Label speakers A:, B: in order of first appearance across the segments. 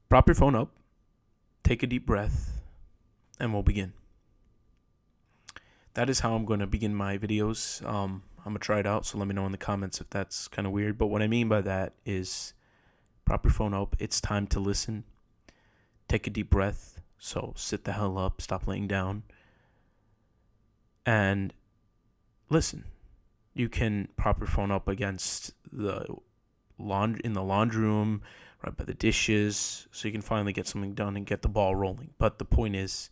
A: Prop your phone up, take a deep breath, and we'll begin. That is how I'm going to begin my videos. I'm going to try it out, so let me know in the comments if that's kind of weird. But what I mean by that is prop your phone up. It's time to listen. Take a deep breath. So sit the hell up, stop laying down, and listen. You can prop your phone up against the in the laundry room, right by the dishes, so you can finally get something done and get the ball rolling. But the point is,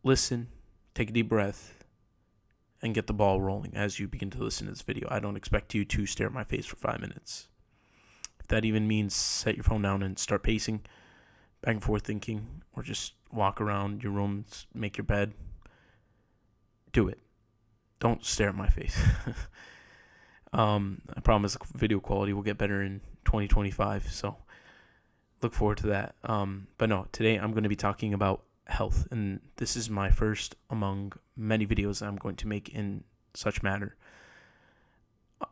A: listen, take a deep breath, and get the ball rolling as you begin to listen to this video. I don't expect you to stare at my face for 5 minutes. If that even means set your phone down and start pacing, back and forth thinking, or just walk around your room, make your bed, do it. Don't stare at my face. I promise video quality will get better in 2025, so look forward to that. But no, today I'm going to be talking about health, and this is my first among many videos I'm going to make in such matter.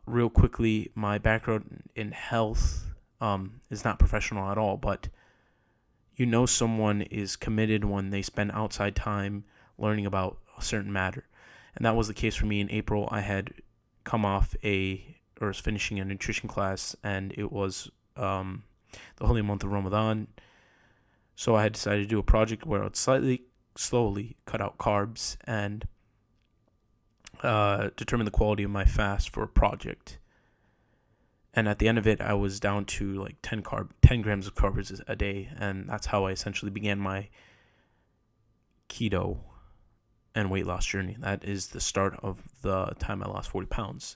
A: Real quickly, my background in health is not professional at all, but someone is committed when they spend outside time learning about a certain matter. And that was the case for me in April. I had come off was finishing a nutrition class, and it was the holy month of Ramadan. So I had decided to do a project where I would slowly cut out carbs and determine the quality of my fast for a project. And at the end of it, I was down to like 10 grams of carbs a day, and that's how I essentially began my keto and weight loss journey. That is the start of the time I lost 40 pounds.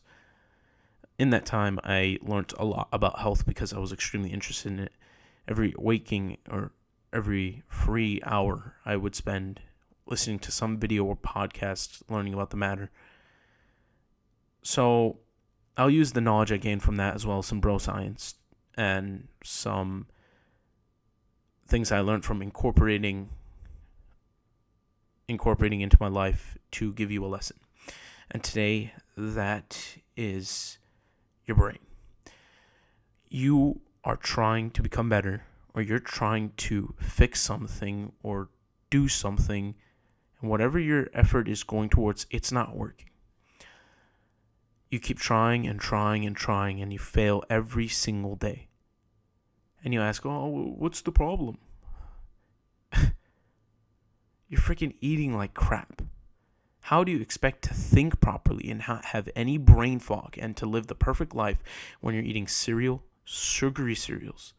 A: In that time, I learned a lot about health because I was extremely interested in it. Every waking or every free hour I would spend listening to some video or podcast, learning about the matter. So I'll use the knowledge I gained from that, as well as some bro science and some things I learned from incorporating into my life to give you a lesson. And today, that is your brain. You are trying to become better, or you're trying to fix something or do something, and whatever your effort is going towards, it's not working. You keep trying and trying and trying, and you fail every single day. And you ask, what's the problem? You're freaking eating like crap. How do you expect to think properly and not have any brain fog and to live the perfect life when you're eating cereal, sugary cereals,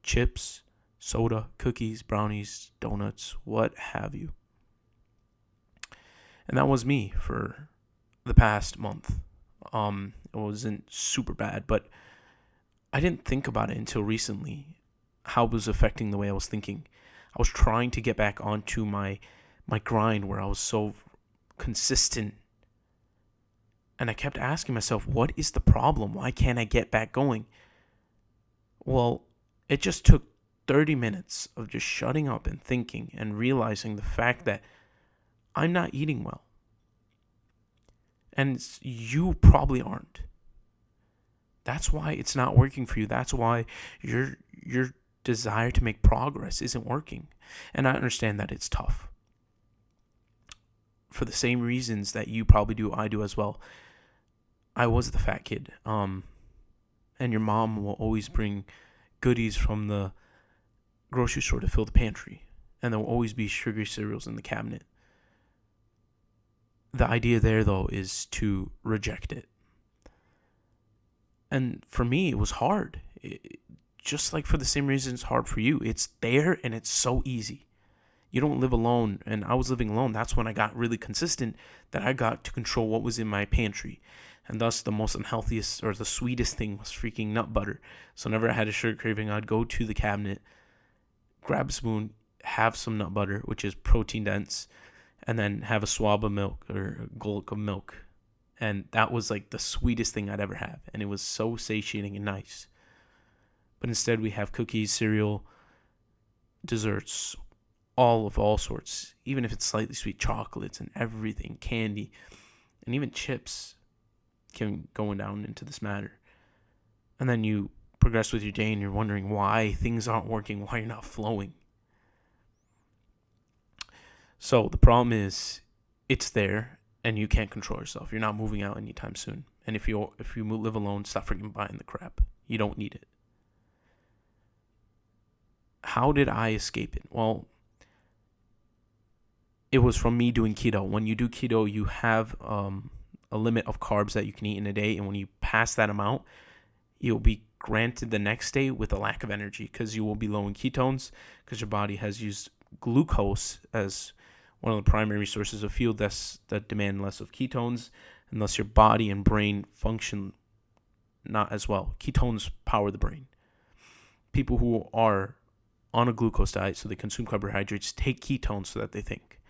A: chips, soda, cookies, brownies, donuts, what have you? And that was me for the past month. It wasn't super bad, but I didn't think about it until recently, how it was affecting the way I was thinking. I was trying to get back onto my grind where I was so consistent. And I kept asking myself, what is the problem? Why can't I get back going? Well, it just took 30 minutes of just shutting up and thinking and realizing the fact that I'm not eating well. And you probably aren't. That's why it's not working for you. That's why your desire to make progress isn't working. And I understand that it's tough. For the same reasons that you probably do, I do as well. I was the fat kid. And your mom will always bring goodies from the grocery store to fill the pantry. And there will always be sugary cereals in the cabinet. The idea there, though, is to reject it. And for me, it was hard. Just like for the same reason it's hard for you. It's there and it's so easy. You don't live alone, and I was living alone. That's when I got really consistent, that I got to control what was in my pantry. And thus, the most unhealthiest or the sweetest thing was freaking nut butter. So whenever I had a sugar craving, I'd go to the cabinet, grab a spoon, have some nut butter, which is protein dense, and then have a swab of milk or a gulp of milk. And that was like the sweetest thing I'd ever have. And it was so satiating and nice. But instead we have cookies, cereal, desserts, all sorts. Even if it's slightly sweet, chocolates and everything, candy, and even chips going down into this matter. And then you progress with your day and you're wondering why things aren't working, why you're not flowing. So the problem is it's there and you can't control yourself. You're not moving out anytime soon. And if you live alone, stop freaking buying the crap. You don't need it. How did I escape it? Well, it was from me doing keto. When you do keto, you have a limit of carbs that you can eat in a day. And when you pass that amount, you'll be granted the next day with a lack of energy because you will be low in ketones because your body has used glucose as one of the primary sources of fuel that demand less of ketones, and thus your body and brain function not as well. Ketones power the brain. People who are on a glucose diet, so they consume carbohydrates, take ketones so that they think.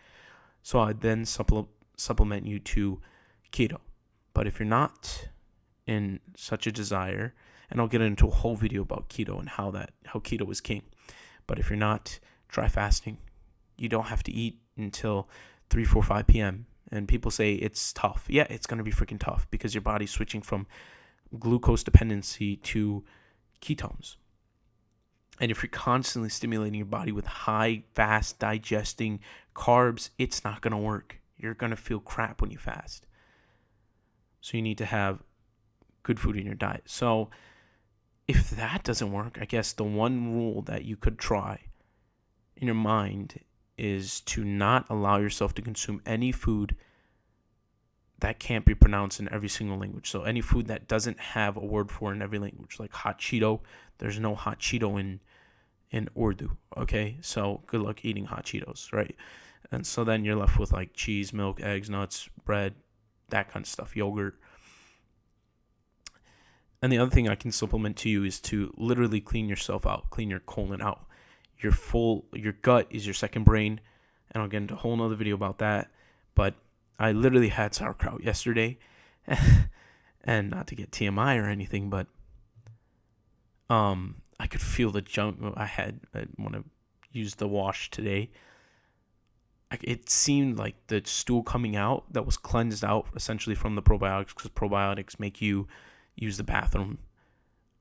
A: So I then supplement you to keto. But if you're not in such a desire, and I'll get into a whole video about keto and how keto is king. But if you're not, try fasting. You don't have to eat until 3, 4, 5 p.m. And people say it's tough. Yeah, it's going to be freaking tough because your body's switching from glucose dependency to ketones. And if you're constantly stimulating your body with high, fast digesting carbs, it's not going to work. You're going to feel crap when you fast. So you need to have good food in your diet. So if that doesn't work, I guess the one rule that you could try in your mind is to not allow yourself to consume any food that can't be pronounced in every single language. So any food that doesn't have a word for in every language, like hot Cheeto, there's no hot Cheeto in Urdu, okay? So good luck eating hot Cheetos, right? And so then you're left with like cheese, milk, eggs, nuts, bread, that kind of stuff, yogurt. And the other thing I can supplement to you is to literally clean yourself out, clean your colon out. Your gut is your second brain, and I'll get into a whole nother video about that. But I literally had sauerkraut yesterday, and not to get TMI or anything, but I could feel the junk I when I used the wash today. It seemed like the stool coming out that was cleansed out essentially from the probiotics, because probiotics make you use the bathroom,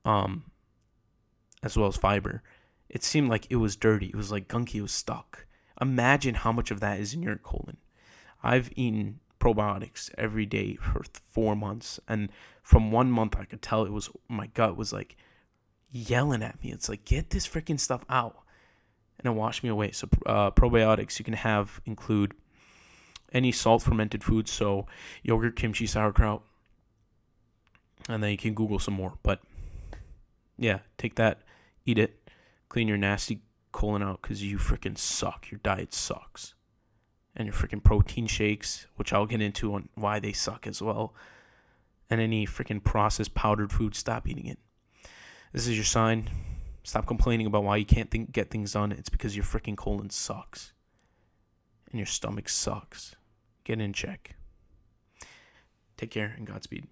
A: as well as fiber. It seemed like it was dirty. It was like gunky. It was stuck. Imagine how much of that is in your colon. I've eaten probiotics every day for 4 months, and from 1 month I could tell my gut was like yelling at me. It's like, get this freaking stuff out, and it washed me away. So probiotics you can include any salt fermented foods, so yogurt, kimchi, sauerkraut, and then you can Google some more. But yeah, take that, eat it, clean your nasty colon out because you freaking suck. Your diet sucks. And your freaking protein shakes, which I'll get into on why they suck as well. And any freaking processed powdered food, stop eating it. This is your sign. Stop complaining about why you can't get things done. It's because your freaking colon sucks. And your stomach sucks. Get in check. Take care and Godspeed.